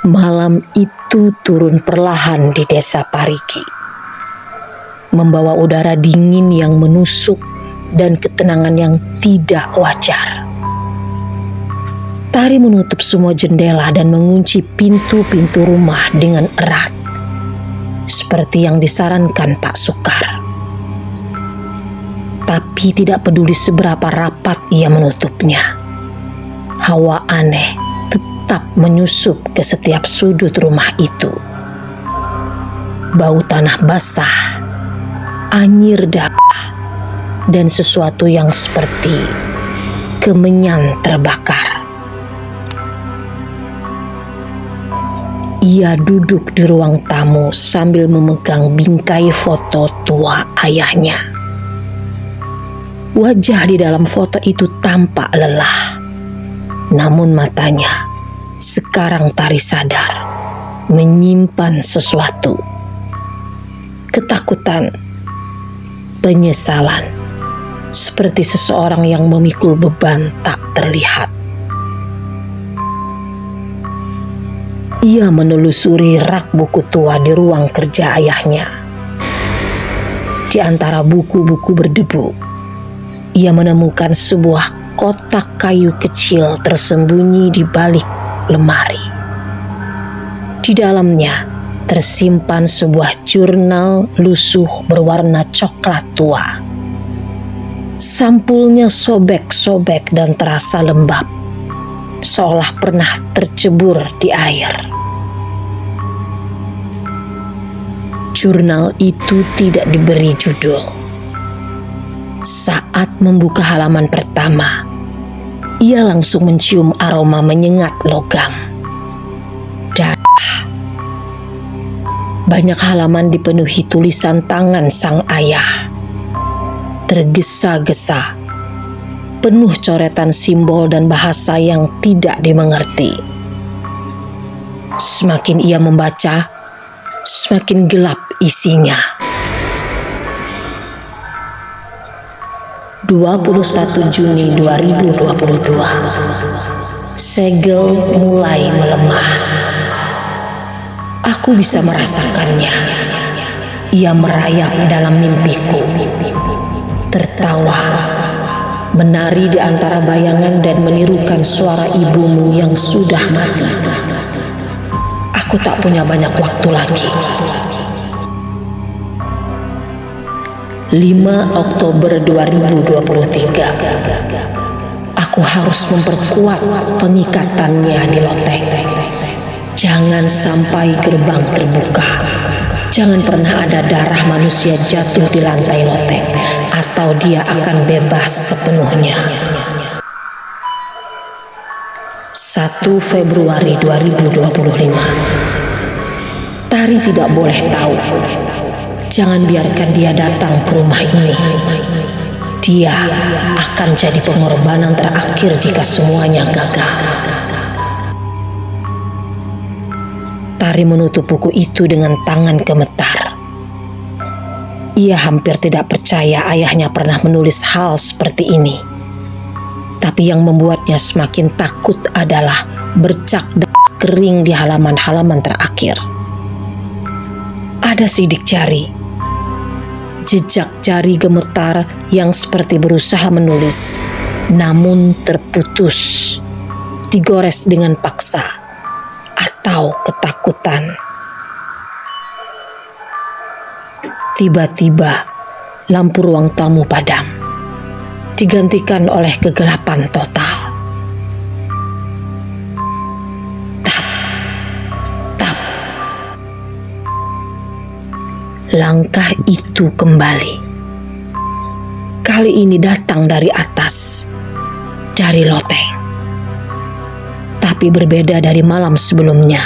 Malam itu turun perlahan di desa Parigi, membawa udara dingin yang menusuk dan ketenangan yang tidak wajar. Tari menutup semua jendela dan mengunci pintu-pintu rumah dengan erat, seperti yang disarankan Pak Sukar. Tapi tidak peduli seberapa rapat ia menutupnya, hawa aneh tetap menyusup ke setiap sudut rumah itu. Bau tanah basah, anyir darah, dan sesuatu yang seperti kemenyan terbakar. Ia duduk di ruang tamu sambil memegang bingkai foto tua ayahnya. Wajah di dalam foto itu tampak lelah, namun matanya sekarang Tari sadar menyimpan sesuatu. Ketakutan, penyesalan, seperti seseorang yang memikul beban tak terlihat. Ia menelusuri rak buku tua di ruang kerja ayahnya. Di antara buku-buku berdebu, ia menemukan sebuah kotak kayu kecil tersembunyi di balik lemari. Di dalamnya tersimpan sebuah jurnal lusuh berwarna coklat tua. Sampulnya sobek-sobek dan terasa lembab, seolah pernah tercebur di air. Jurnal itu tidak diberi judul. Saat membuka halaman pertama, ia langsung mencium aroma menyengat logam. Darah. Banyak halaman dipenuhi tulisan tangan sang ayah. Tergesa-gesa, penuh coretan simbol dan bahasa yang tidak dimengerti. Semakin ia membaca, semakin gelap isinya. 21 Juni 2022, segel mulai melemah. Aku bisa merasakannya. Ia merayap dalam mimpiku, tertawa, menari di antara bayangan dan menirukan suara ibumu yang sudah mati. Aku tak punya banyak waktu lagi. 5 Oktober 2023. Aku harus memperkuat pengikatannya di loteng. Jangan sampai gerbang terbuka. Jangan pernah ada darah manusia jatuh di lantai loteng, atau dia akan bebas sepenuhnya. 1 Februari 2025. Tari tidak boleh tahu. Jangan biarkan dia datang ke rumah ini. Dia akan jadi pengorbanan terakhir jika semuanya gagal. Tari menutup buku itu dengan tangan gemetar. Ia hampir tidak percaya ayahnya pernah menulis hal seperti ini. Tapi yang membuatnya semakin takut adalah bercak darah kering di halaman-halaman terakhir. Ada sidik jari. Jejak jari gemetar yang seperti berusaha menulis, namun terputus, digores dengan paksa atau ketakutan. Tiba-tiba lampu ruang tamu padam, digantikan oleh kegelapan total. Langkah itu kembali. Kali ini datang dari atas, dari loteng. Tapi berbeda dari malam sebelumnya.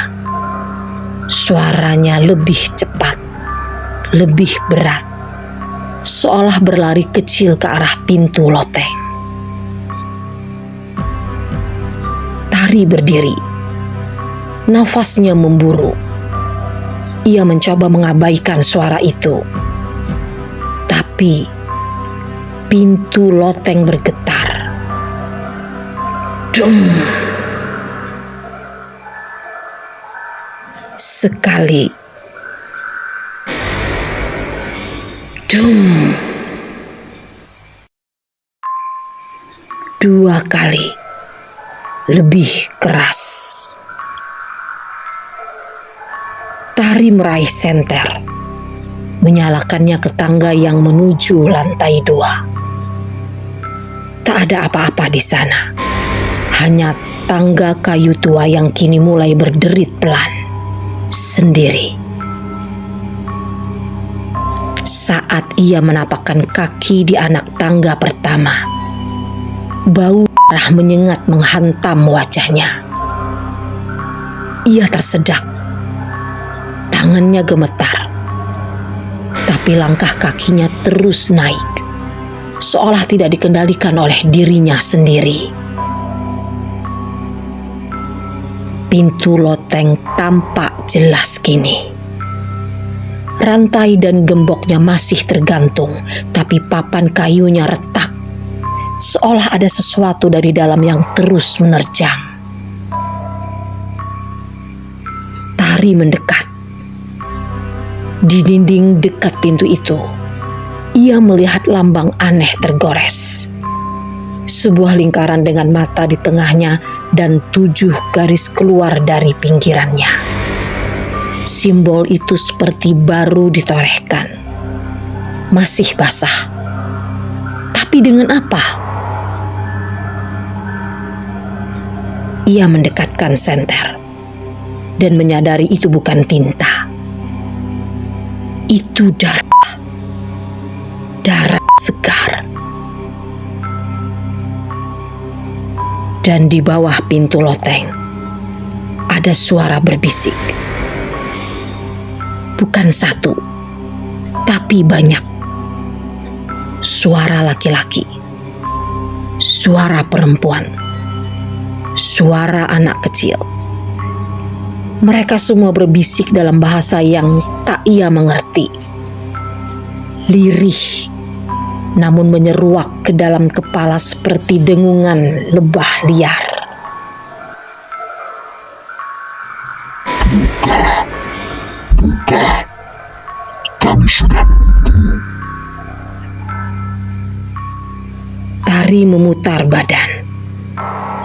Suaranya lebih cepat, lebih berat, seolah berlari kecil ke arah pintu loteng. Tari berdiri. Nafasnya memburu. Ia mencoba mengabaikan suara itu. Tapi pintu loteng bergetar. Dum. Sekali. Dum. 2 kali. Lebih keras. Tari meraih senter, menyalakannya ke tangga yang menuju lantai 2. Tak ada apa-apa di sana, hanya tangga kayu tua yang kini mulai berderit pelan, sendiri. Saat ia menapakkan kaki di anak tangga pertama, bau darah menyengat menghantam wajahnya. Ia tersedak, tangannya gemetar, tapi langkah kakinya terus naik, seolah tidak dikendalikan oleh dirinya sendiri. Pintu loteng tampak jelas kini. Rantai dan gemboknya masih tergantung, tapi papan kayunya retak, seolah ada sesuatu dari dalam yang terus menerjang. Tari mendekat. Di dinding dekat pintu itu, ia melihat lambang aneh tergores. Sebuah lingkaran dengan mata di tengahnya dan 7 garis keluar dari pinggirannya. Simbol itu seperti baru ditorehkan. Masih basah. Tapi dengan apa? Ia mendekatkan senter dan menyadari itu bukan tinta. Itu darah. Darah segar. Dan di bawah pintu loteng ada suara berbisik. Bukan satu, tapi banyak. Suara laki-laki, suara perempuan, suara anak kecil. Mereka semua berbisik dalam bahasa yang tak ia mengerti. Lirih, namun menyeruak ke dalam kepala seperti dengungan lebah liar. Tari memutar badan,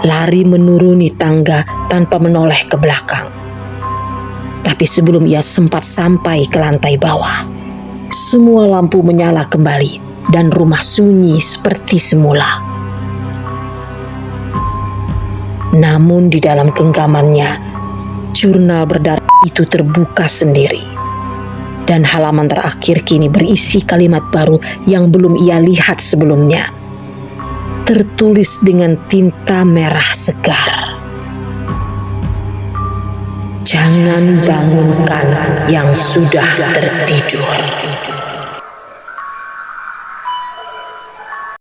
lari menuruni tangga tanpa menoleh ke belakang. Tapi sebelum ia sempat sampai ke lantai bawah, semua lampu menyala kembali dan rumah sunyi seperti semula. Namun di dalam genggamannya, jurnal berdarah itu terbuka sendiri. Dan halaman terakhir kini berisi kalimat baru yang belum ia lihat sebelumnya. Tertulis dengan tinta merah segar. Jangan bangunkan yang sudah tertidur.